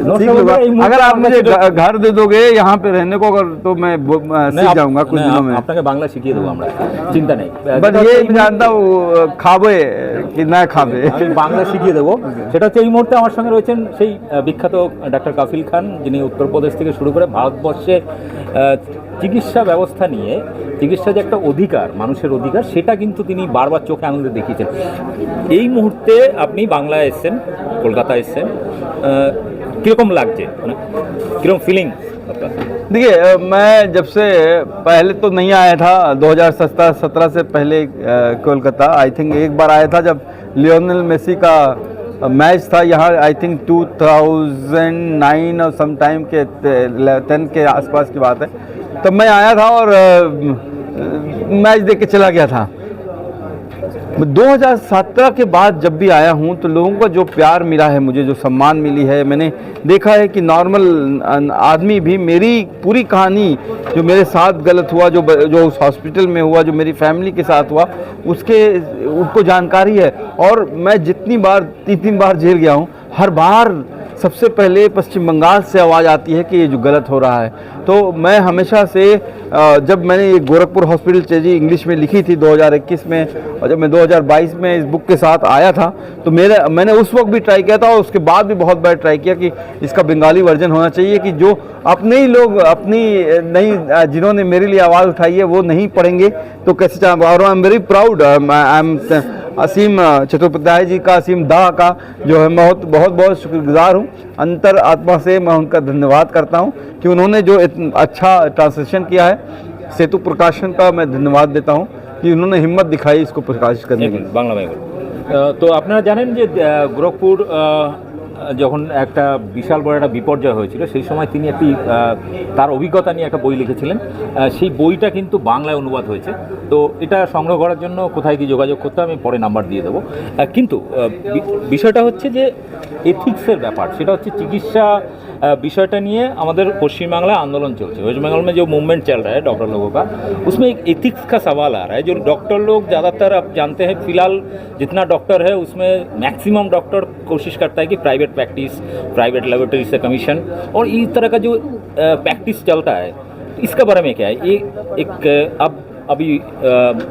सीख लूंगा। अगर आप मुझे घर दे दोगे यहाँ पे रहने को, अगर तो मैं सीख जाऊंगा कुछ दिनों में। আপনাকে বাংলা শিখিয়ে দেবো আমরা, চিন্তা নেই। बट ये जानता हूँ खाबे कि ना खाबे, আমি বাংলা শিখিয়ে দেবো। সেটা হচ্ছে এই মুহূর্তে আমার সঙ্গে রয়েছেন সেই বিখ্যাত ডাক্তার কাফিল খান, যিনি উত্তরপ্রদেশ থেকে শুরু করে ভারতবর্ষে চিকিৎসা ব্যবস্থা নিয়ে, চিকিৎসা যে একটা অধিকার, মানুষের অধিকার, সেটা কিন্তু তিনি বারবার চোখে আনন্দে দেখিয়েছেন। এই মুহূর্তে আপনি বাংলায় এসছেন, কলকাতা এসছেন, কীরকম লাগছে, মানে কীরকম ফিলিং? देखिए मैं जब से पहले तो नहीं आया था, 2017 से पहले कोलकाता आई थिंक एक बार आया था जब लियोनेल मेसी का मैच था यहाँ, आई थिंक 2009 और सम टाइम के 10 के आसपास की बात है। तब मैं आया था और मैच देख के चला गया था। 2017 के बाद जब भी आया हूँ तो लोगों का जो प्यार मिला है, मुझे जो सम्मान मिली है, मैंने देखा है कि नॉर्मल आदमी भी मेरी पूरी कहानी, जो मेरे साथ गलत हुआ, जो उस हॉस्पिटल में हुआ, जो मेरी फैमिली के साथ हुआ, उसके उनको जानकारी है। और मैं जितनी बार 3 बार जेल गया हूँ, हर बार सबसे पहले पश्चिम बंगाल से आवाज़ आती है कि ये जो गलत हो रहा है। तो मैं हमेशा से जब मैंने ये गोरखपुर हॉस्पिटल चेजी इंग्लिश में लिखी थी 2021 में, और जब मैं 2022 में इस बुक के साथ आया था, तो मैंने उस वक्त भी ट्राई किया था और उसके बाद भी बहुत बार ट्राई किया कि इसका बंगाली वर्जन होना चाहिए, कि जो अपने ही लोग अपनी नहीं, जिन्होंने मेरे लिए आवाज़ उठाई है, वो नहीं पढ़ेंगे तो कैसे चला। और I am very proud, I am Aseem Chattopadhyay ji का, असीम दाह का जो है बहुत बहुत बहुत शुक्रगुजार हूँ। अंतर आत्मा से मैं उनका धन्यवाद करता हूँ कि उन्होंने जो अच्छा ट्रांसलेशन किया है। सेतु प्रकाशन का मैं धन्यवाद देता हूँ कि उन्होंने हिम्मत दिखाई इसको प्रकाशित करने की। বাংলা में তো আপনারা জানেন যে গোরখপুর যখন একটা বিশাল বড় একটা বিপর্যয় হয়েছিল, সেই সময় তিনি একটি তার অভিজ্ঞতা নিয়ে একটা বই লিখেছিলেন। সেই বইটা কিন্তু বাংলায় অনুবাদ হয়েছে। তো এটা সংগ্রহ করার জন্য কোথায় কি যোগাযোগ করতে আমি পরে নাম্বার দিয়ে দেবো। কিন্তু বিষয়টা হচ্ছে যে एथिक्सर ব্যাপার, সেটা হচ্ছে চিকিৎসা विषयটা নিয়ে আমাদের পশ্চিমবাংলায় आंदोलन चलছে। वेस्ट बंगाल में जो मूवमेंट चल रहा है डॉक्टर लोगों का, उसमें एक एथिक्स का सवाल आ रहा है। जो डॉक्टर लोग ज़्यादातर आप जानते हैं, फिलहाल जितना डॉक्टर है उसमें मैक्सिमम डॉक्टर कोशिश करता है कि प्राइवेट प्रैक्टिस, प्राइवेट लेबोरेटरी से कमीशन, और इस तरह का जो प्रैक्टिस चलता है, इसका बारे में क्या है? ये एक अब अभी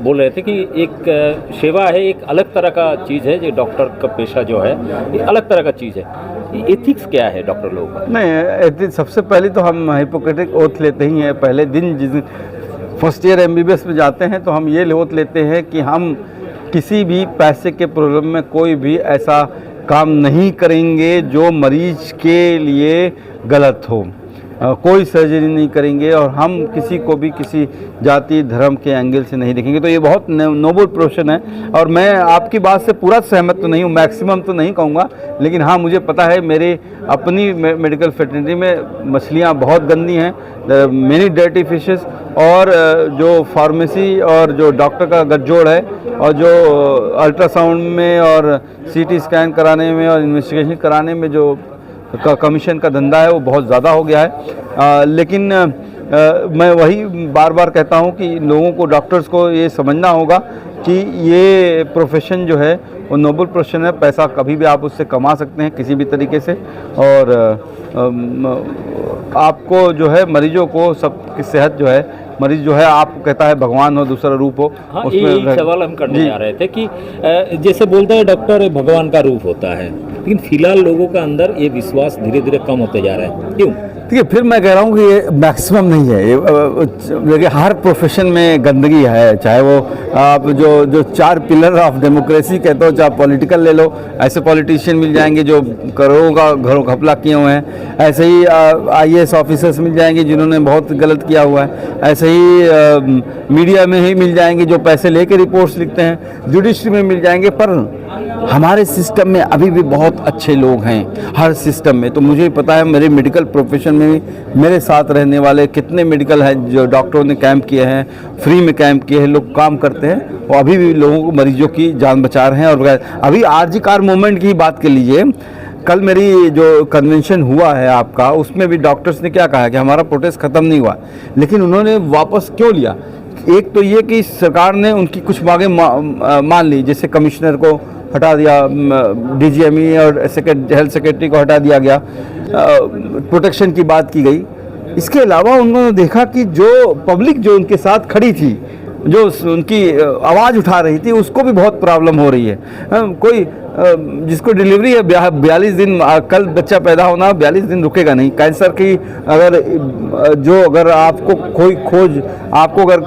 बोल रहे थे कि एक सेवा है, एक अलग तरह का चीज़ है, जो डॉक्टर का पेशा जो है ये अलग तरह का चीज़ है। एथिक्स क्या है डॉक्टर लोगों का? नहीं, सबसे पहले तो हम हिपोक्रेटिक ओथ लेते ही हैं पहले दिन, जिस दिन फर्स्ट ईयर MBBS में जाते हैं तो हम ये ओथ लेते हैं कि हम किसी भी पैसे के प्रॉब्लम में कोई भी ऐसा काम नहीं करेंगे जो मरीज के लिए गलत हो। कोई सर्जरी नहीं करेंगे और हम किसी को भी किसी जाति धर्म के एंगल से नहीं देखेंगे। तो ये बहुत नोबल प्रोफेशन है और मैं आपकी बात से पूरा सहमत तो नहीं हूँ, मैक्सिमम तो नहीं कहूँगा, लेकिन हाँ मुझे पता है मेरे अपनी मेडिकल फैटर्निटी में मछलियाँ बहुत गंदी हैं, मेनी डर्टी फिशेस, और जो फार्मेसी और जो डॉक्टर का गठजोड़ है, और जो अल्ट्रासाउंड में और CT स्कैन कराने में और इन्वेस्टिगेशन कराने में जो का कमीशन का धंधा है वो बहुत ज़्यादा हो गया है। लेकिन मैं वही बार बार कहता हूँ कि लोगों को, डॉक्टर्स को ये समझना होगा कि ये प्रोफेशन जो है वो नोबल प्रोफेशन है। पैसा कभी भी आप उससे कमा सकते हैं किसी भी तरीके से, और आपको जो है मरीजों को सबकी सेहत जो है, मरीज जो है आपको कहता है भगवान हो, दूसरा रूप हो। हाँ, ये सवाल हम करने जा रहे थे कि जैसे बोलते हैं डॉक्टर भगवान का रूप होता है, लेकिन फिलहाल लोगों का अंदर ये विश्वास धीरे धीरे कम होते जा रहा है, क्यों? देखिए, फिर मैं कह रहा हूँ कि ये मैक्सिमम नहीं है। ये देखिए हर प्रोफेशन में गंदगी है, चाहे वो आप जो 4 पिलर ऑफ डेमोक्रेसी कहते हो, चाहे पॉलिटिकल ले लो, ऐसे पॉलिटिशियन मिल जाएंगे जो करोड़ों का घरों घपला किए हुए हैं, ऐसे ही IAS ऑफिसर्स मिल जाएंगे जिन्होंने बहुत गलत किया हुआ है, ऐसे ही मीडिया में ही मिल जाएंगे जो पैसे लेके रिपोर्ट्स लिखते हैं, जुडिशरी में मिल जाएंगे। पर हमारे सिस्टम में अभी भी बहुत अच्छे लोग हैं, हर सिस्टम में। तो मुझे पता है मेरे मेडिकल प्रोफेशन में भी मेरे साथ रहने वाले कितने मेडिकल हैं जो डॉक्टरों ने कैंप किए हैं, फ्री में कैंप किए हैं, लोग काम करते हैं और अभी भी लोगों को, मरीजों की जान बचा रहे हैं। और अभी RG कार मूवमेंट की बात कर लीजिए, कल मेरी जो कन्वेंशन हुआ है आपका, उसमें भी डॉक्टर्स ने क्या कहा कि हमारा प्रोटेस्ट ख़त्म नहीं हुआ, लेकिन उन्होंने वापस क्यों लिया? एक तो ये कि सरकार ने उनकी कुछ मांगें मान ली, जैसे कमिश्नर को हटा दिया, DGME और हेल्थ सेक्रेटरी को हटा दिया गया, प्रोटेक्शन की बात की गई। इसके अलावा उन्होंने देखा कि जो पब्लिक जो उनके साथ खड़ी थी, जो उनकी आवाज़ उठा रही थी, उसको भी बहुत प्रॉब्लम हो रही है। कोई जिसको डिलीवरी है 42 दिन, कल बच्चा पैदा होना 42 दिन रुकेगा नहीं। कैंसर की अगर आपको कोई खोज, आपको अगर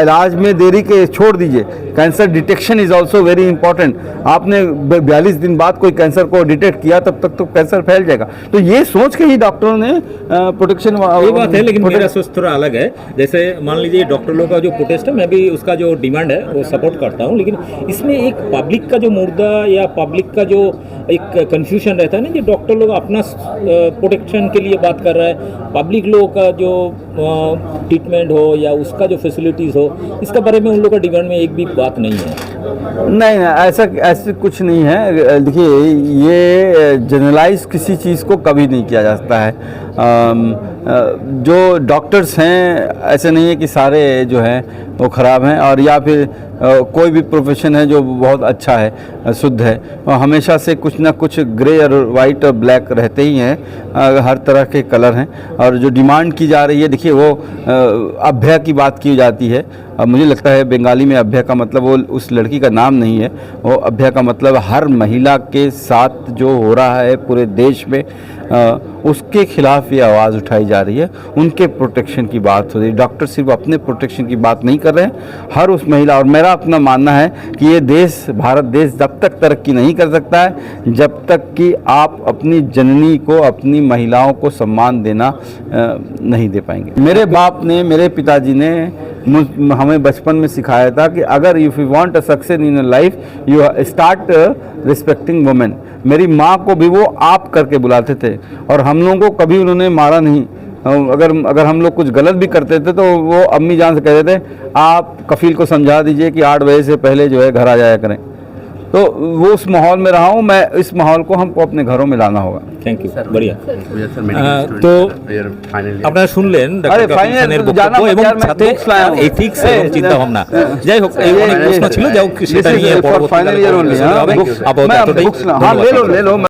इलाज में देरी के छोड़ दीजिए, cancer detection is also very important. आपने 42 दिन बाद कोई कैंसर को डिटेक्ट किया, तब तक तो कैंसर फैल जाएगा। तो ये सोच के ही डॉक्टरों ने प्रोटेक्शन, ये बात है, लेकिन मेरा सोच थोड़ा अलग है। जैसे मान लीजिए डॉक्टर लोगों का जो प्रोटेस्ट है, मैं भी उसका जो डिमांड है वो सपोर्ट करता हूँ, लेकिन इसमें एक पब्लिक का जो मुर्दा या पब्लिक का जो एक कंफ्यूजन रहता है ना, कि डॉक्टर लोग अपना प्रोटेक्शन के लिए बात कर रहा है, पब्लिक लोगों का जो ट्रीटमेंट हो या उसका जो फैसिलिटीज़ हो, इसका बारे में उन लोगों का डिमांड में एक भी बात नहीं है। नहीं, ऐसे कुछ नहीं है। देखिए, ये जनरलाइज किसी चीज़ को कभी नहीं किया जा सकता है। जो डॉक्टर्स हैं, ऐसे नहीं है कि सारे जो हैं वो ख़राब हैं, और या फिर कोई भी प्रोफेशन है जो बहुत अच्छा है, शुद्ध है। और हमेशा से कुछ ना कुछ ग्रे और वाइट और ब्लैक रहते ही हैं, हर तरह के कलर हैं। और जो डिमांड की जा रही है, देखिए, वो अभ्या की बात की जाती है। अब मुझे लगता है बंगाली में अभ्या का मतलब वो उस लड़की का नाम नहीं है, वो अभ्या का मतलब हर महिला के साथ जो हो रहा है पूरे देश में, उसके खिलाफ ये आवाज़ उठाई जा रही है। उनके प्रोटेक्शन की बात हो रही है। डॉक्टर सिर्फ अपने प्रोटेक्शन की बात नहीं कर रहे हैं, हर उस महिला। और मेरा अपना मानना है कि ये देश, भारत देश जब तक तरक्की नहीं कर सकता है जब तक कि आप अपनी जननी को, अपनी महिलाओं को सम्मान देना नहीं दे पाएंगे। मेरे बाप ने, मेरे पिताजी ने हमें बचपन में सिखाया था कि अगर if you want a success in life, you start respecting women. मेरी माँ को भी वो आप करके बुलाते थे, और हम लोगों को कभी उन्होंने मारा नहीं। अगर हम लोग कुछ गलत भी करते थे तो वो अम्मी जान से कहते थे, आप कफील को समझा दीजिए कि 8 बजे से पहले जो है घर आ जाया करें। तो वो उस माहौल में रहा हूँ मैं, इस माहौल को हमको अपने घरों में लाना होगा। থ্যাংক ইউ, बढ़िया। তো আপনারা শুনলেন আরে, ডক্টর ফাইনাল কাপুর খানের তো জানা বক্তব্য এবং বাজার में সাথে books लाया हूँ। এথিক্স এবং চিন্তা ভাবনা। যাই হোক, এই অনেক প্রশ্ন ছিল, যাই হোক সেটা নিয়ে फाइनल পরবর্তীকালে ईयर ओनली। হবে। আপাতত मैं এতটাই। बुक्स, हाँ, ले लो।